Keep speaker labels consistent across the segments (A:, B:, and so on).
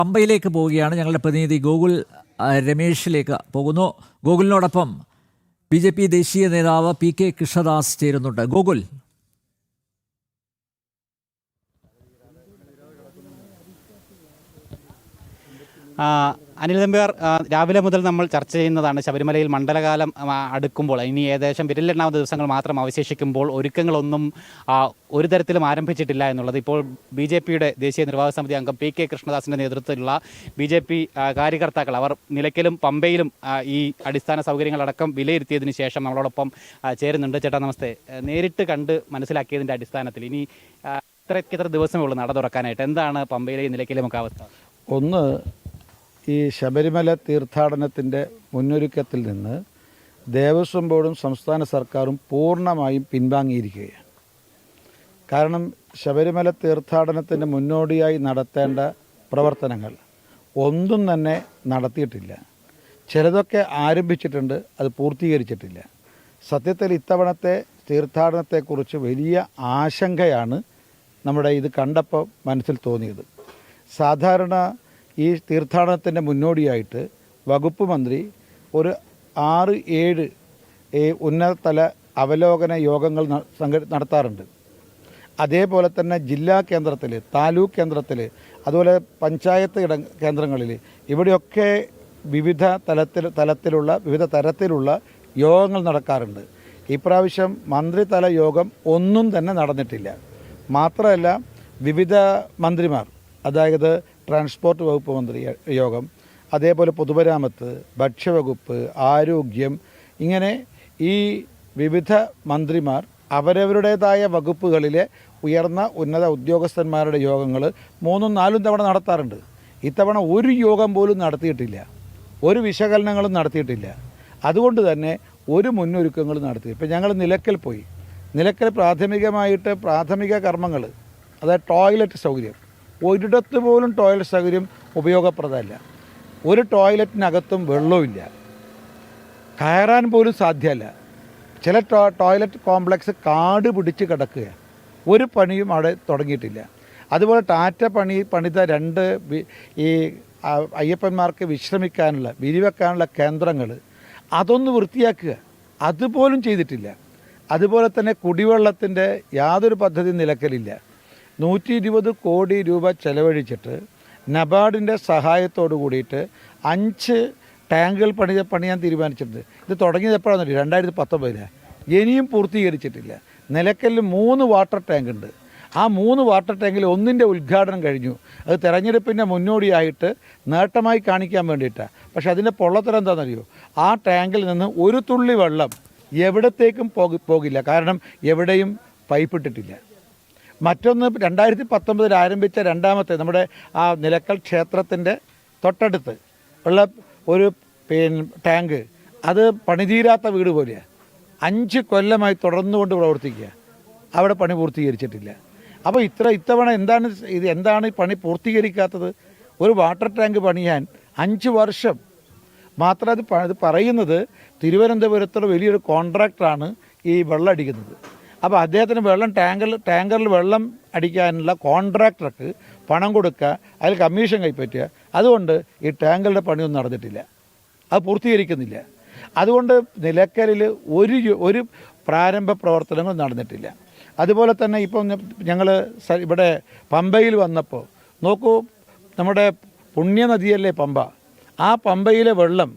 A: പമ്പയിലേക്ക് പോവുകയാണ്. ഞങ്ങളുടെ പ്രതിനിധി ഗോകുൽ രമേശിലേക്ക് പോകുന്നു. ഗോകുലിനോടൊപ്പം BJP ദേശീയ നേതാവ് PK കൃഷ്ണദാസ് ചേരുന്നുണ്ട്. ഗോകുൽ,
B: അനിൽ നമ്പ്യാർ, രാവിലെ മുതൽ നമ്മൾ ചർച്ച ചെയ്യുന്നതാണ് ശബരിമലയിൽ മണ്ഡലകാലം അടുക്കുമ്പോൾ, ഇനി ഏകദേശം വിരലിലെണ്ണാവുന്ന ദിവസങ്ങൾ മാത്രം അവശേഷിക്കുമ്പോൾ ഒരുക്കങ്ങളൊന്നും ഒരു തരത്തിലും ആരംഭിച്ചിട്ടില്ല എന്നുള്ളത്. ഇപ്പോൾ BJPയുടെ ദേശീയ നിർവാഹക സമിതി അംഗം PK കൃഷ്ണദാസിൻ്റെ നേതൃത്വത്തിലുള്ള BJP കാര്യകർത്താക്കൾ അവർ നിലയ്ക്കലും പമ്പയിലും ഈ അടിസ്ഥാന സൗകര്യങ്ങളടക്കം വിലയിരുത്തിയതിന് ശേഷം നമ്മളോടൊപ്പം ചേരുന്നുണ്ട്. ചേട്ടാ നമസ്തേ. നേരിട്ട് കണ്ട് മനസ്സിലാക്കിയതിൻ്റെ അടിസ്ഥാനത്തിൽ ഇനി ഇത്ര ദിവസമേ ഉള്ളൂ നട തുറക്കാനായിട്ട്, എന്താണ് പമ്പയിലെയും നിലയ്ക്കലും ഒക്കെ അവസ്ഥ?
C: ഒന്ന്, ഈ ശബരിമല തീർത്ഥാടനത്തിൻ്റെ മുന്നൊരുക്കത്തിൽ നിന്ന് ദേവസ്വം ബോർഡും സംസ്ഥാന സർക്കാരും പൂർണ്ണമായും പിൻവാങ്ങിയിരിക്കുകയാണ്. കാരണം ശബരിമല തീർത്ഥാടനത്തിന് മുന്നോടിയായി നടത്തേണ്ട പ്രവർത്തനങ്ങൾ ഒന്നും തന്നെ നടത്തിയിട്ടില്ല. ചിലതൊക്കെ ആരംഭിച്ചിട്ടുണ്ട്, അത് പൂർത്തീകരിച്ചിട്ടില്ല. സത്യത്തിൽ ഇത്തവണത്തെ തീർത്ഥാടനത്തെക്കുറിച്ച് വലിയ ആശങ്കയാണ് നമ്മുടെ ഇത് കണ്ടപ്പോൾ മനസ്സിൽ തോന്നിയത്. സാധാരണ ഈ തീർത്ഥാടനത്തിൻ്റെ മുന്നോടിയായിട്ട് വകുപ്പ് മന്ത്രി ഒരു 6-7 ഉന്നതതല അവലോകന യോഗങ്ങൾ നടത്താറുണ്ട്. അതേപോലെ തന്നെ ജില്ലാ കേന്ദ്രത്തിൽ, താലൂക്ക് കേന്ദ്രത്തിൽ, അതുപോലെ പഞ്ചായത്ത് കേന്ദ്രങ്ങളിൽ ഇവിടെയൊക്കെ വിവിധ തരത്തിലുള്ള യോഗങ്ങൾ നടക്കാറുണ്ട്. ഇപ്രാവശ്യം മന്ത്രിതല യോഗം ഒന്നും തന്നെ നടന്നിട്ടില്ല. മാത്രമല്ല, വിവിധ മന്ത്രിമാർ, അതായത് ട്രാൻസ്പോർട്ട് വകുപ്പ് മന്ത്രി യോഗം, അതേപോലെ പൊതുമരാമത്ത്, ഭക്ഷ്യവകുപ്പ്, ആരോഗ്യം, ഇങ്ങനെ ഈ വിവിധ മന്ത്രിമാർ അവരവരുടേതായ വകുപ്പുകളിലെ ഉയർന്ന ഉന്നത ഉദ്യോഗസ്ഥന്മാരുടെ യോഗങ്ങൾ 3-4 തവണ നടത്താറുണ്ട്. ഇത്തവണ ഒരു യോഗം പോലും നടത്തിയിട്ടില്ല, ഒരു വിശകലനങ്ങളും നടത്തിയിട്ടില്ല. അതുകൊണ്ട് തന്നെ ഒരു മുന്നൊരുക്കങ്ങളും നടത്തി. ഇപ്പം ഞങ്ങൾ നിലയ്ക്കൽ പോയി. നിലയ്ക്കൽ പ്രാഥമിക കർമ്മങ്ങൾ, അതായത് ടോയ്ലറ്റ് സൗകര്യം, ഒരിടത്ത് പോലും ടോയ്ലറ്റ് സൗകര്യം ഉപയോഗപ്രദമല്ല. ഒരു ടോയ്ലറ്റിനകത്തും വെള്ളമില്ല, കയറാൻ പോലും സാധ്യമല്ല. ചില ടോയ്ലറ്റ് കോംപ്ലക്സ് കാട് പിടിച്ച് കിടക്കുക, ഒരു പണിയും അവിടെ തുടങ്ങിയിട്ടില്ല. അതുപോലെ ടാറ്റ പണിത 2 ഈ അയ്യപ്പന്മാർക്ക് വിരിവെക്കാനുള്ള കേന്ദ്രങ്ങൾ, അതൊന്ന് വൃത്തിയാക്കുക, അതുപോലും ചെയ്തിട്ടില്ല. അതുപോലെ തന്നെ കുടിവെള്ളത്തിൻ്റെ യാതൊരു പദ്ധതി നിലയ്ക്കലില്ല. 120 കോടി രൂപ ചെലവഴിച്ചിട്ട് നബാർഡിൻ്റെ സഹായത്തോടു കൂടിയിട്ട് 5 ടാങ്കുകൾ പണിയാൻ തീരുമാനിച്ചിട്ടുണ്ട്. ഇത് തുടങ്ങിയത് എപ്പോഴാണെന്ന് 2019. ഇനിയും പൂർത്തീകരിച്ചിട്ടില്ല. നിലയ്ക്കലിൽ 3 വാട്ടർ ടാങ്ക് ഉണ്ട്. ആ 3 വാട്ടർ ടാങ്കിൽ ഒന്നിൻ്റെ ഉദ്ഘാടനം കഴിഞ്ഞു. അത് തെരഞ്ഞെടുപ്പിൻ്റെ മുന്നോടിയായിട്ട് നേട്ടമായി കാണിക്കാൻ വേണ്ടിയിട്ടാണ്. പക്ഷേ അതിൻ്റെ പൊള്ളത്തരം എന്താണെന്നറിയോ? ആ ടാങ്കിൽ നിന്ന് ഒരു തുള്ളി വെള്ളം എവിടത്തേക്കും പോകില്ല. കാരണം എവിടെയും പൈപ്പ് ഇട്ടിട്ടില്ല. മറ്റൊന്ന്, 2019 ആരംഭിച്ച രണ്ടാമത്തെ നമ്മുടെ ആ നിലയ്ക്കൽ ക്ഷേത്രത്തിൻ്റെ തൊട്ടടുത്ത് ഉള്ള ഒരു ടാങ്ക്, അത് പണിതീരാത്ത വീട് പോലെയാണ്. 5 കൊല്ലമായി തുടർന്നുകൊണ്ട് പ്രവർത്തിക്കുക. അവിടെ പണി പൂർത്തീകരിച്ചിട്ടില്ല. അപ്പോൾ ഇത്തവണ എന്താണ് ഈ പണി പൂർത്തീകരിക്കാത്തത്? ഒരു വാട്ടർ ടാങ്ക് പണിയാൻ 5 വർഷം. മാത്രം അത് പറയുന്നത് തിരുവനന്തപുരത്തുള്ള വലിയൊരു കോൺട്രാക്ടറാണ് ഈ വെള്ളം അടിക്കുന്നത്. അപ്പോൾ അദ്ദേഹത്തിന് ടാങ്കറിൽ വെള്ളം അടിക്കാനുള്ള കോൺട്രാക്ടർക്ക് പണം കൊടുക്കുക, അതിൽ കമ്മീഷൻ കൈപ്പറ്റുക. അതുകൊണ്ട് ഈ ടാങ്കറുടെ പണിയൊന്നും നടന്നിട്ടില്ല, അത് പൂർത്തീകരിക്കുന്നില്ല. അതുകൊണ്ട് നിലയ്ക്കലിൽ ഒരു പ്രാരംഭ പ്രവർത്തനങ്ങൾ നടന്നിട്ടില്ല. അതുപോലെ തന്നെ ഇപ്പം ഞങ്ങൾ ഇവിടെ പമ്പയിൽ വന്നപ്പോൾ നോക്കൂ, നമ്മുടെ പുണ്യനദിയല്ലേ പമ്പ. ആ പമ്പയിലെ വെള്ളം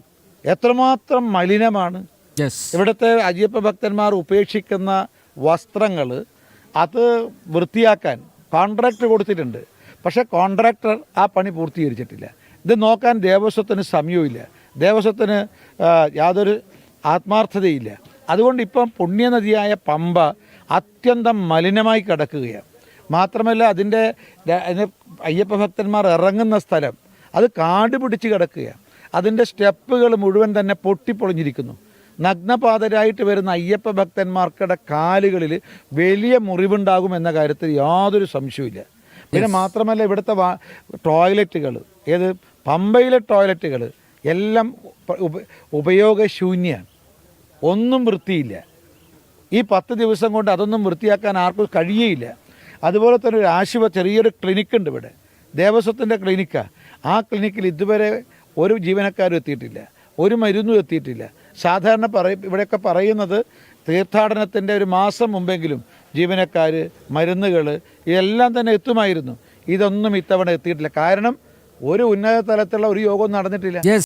C: എത്രമാത്രം മലിനമാണ്. ഇവിടുത്തെ അയ്യപ്പ ഭക്തന്മാർ ഉപേക്ഷിക്കുന്ന വസ്ത്രങ്ങൾ അത് വൃത്തിയാക്കാൻ കോൺട്രാക്ടർ കൊടുത്തിട്ടുണ്ട്. പക്ഷേ കോൺട്രാക്ടർ ആ പണി പൂർത്തീകരിച്ചിട്ടില്ല. ഇത് നോക്കാൻ ദേവസ്വത്തിന് സമയമില്ല, ദേവസ്വത്തിന് യാതൊരു ആത്മാർത്ഥതയില്ല. അതുകൊണ്ട് ഇപ്പം പുണ്യനദിയായ പമ്പ അത്യന്തം മലിനമായി കിടക്കുകയാണ്. മാത്രമല്ല, അതിൻ്റെ അയ്യപ്പ ഭക്തന്മാർ ഇറങ്ങുന്ന സ്ഥലം അത് കാട് പിടിച്ച് കിടക്കുകയാണ്. അതിൻ്റെ സ്റ്റെപ്പുകൾ മുഴുവൻ തന്നെ പൊട്ടിപ്പൊളിഞ്ഞിരിക്കുന്നു. നഗ്നപാതരായിട്ട് വരുന്ന അയ്യപ്പ ഭക്തന്മാർക്കുടെ കാലുകളിൽ വലിയ മുറിവുണ്ടാകുമെന്ന കാര്യത്തിൽ യാതൊരു സംശയവുമില്ല. പിന്നെ മാത്രമല്ല, ഇവിടുത്തെ ടോയ്ലറ്റുകൾ, പമ്പയിലെ ടോയ്ലറ്റുകൾ എല്ലാം ഉപയോഗശൂന്യമാണ്, ഒന്നും വൃത്തിയില്ല. ഈ 10 ദിവസം കൊണ്ട് അതൊന്നും വൃത്തിയാക്കാൻ ആർക്കും കഴിയുകയില്ല. അതുപോലെ തന്നെ ഒരു ചെറിയൊരു ക്ലിനിക്കുണ്ട് ഇവിടെ, ദേവസ്വത്തിൻ്റെ ക്ലിനിക്കാണ്. ആ ക്ലിനിക്കിൽ ഇതുവരെ ഒരു ജീവനക്കാരും എത്തിയിട്ടില്ല, ഒരു മരുന്നും എത്തിയിട്ടില്ല. സാധാരണ ഇവിടെയൊക്കെ പറയുന്നത് തീർത്ഥാടനത്തിൻ്റെ ഒരു മാസം മുമ്പെങ്കിലും ജീവനക്കാർ, മരുന്നുകൾ ഇതെല്ലാം തന്നെ എത്തുമായിരുന്നു. ഇതൊന്നും ഇത്തവണ എത്തിയിട്ടില്ല. കാരണം ഒരു ഉന്നത തലത്തിലുള്ള ഒരു യോഗവും നടന്നിട്ടില്ല.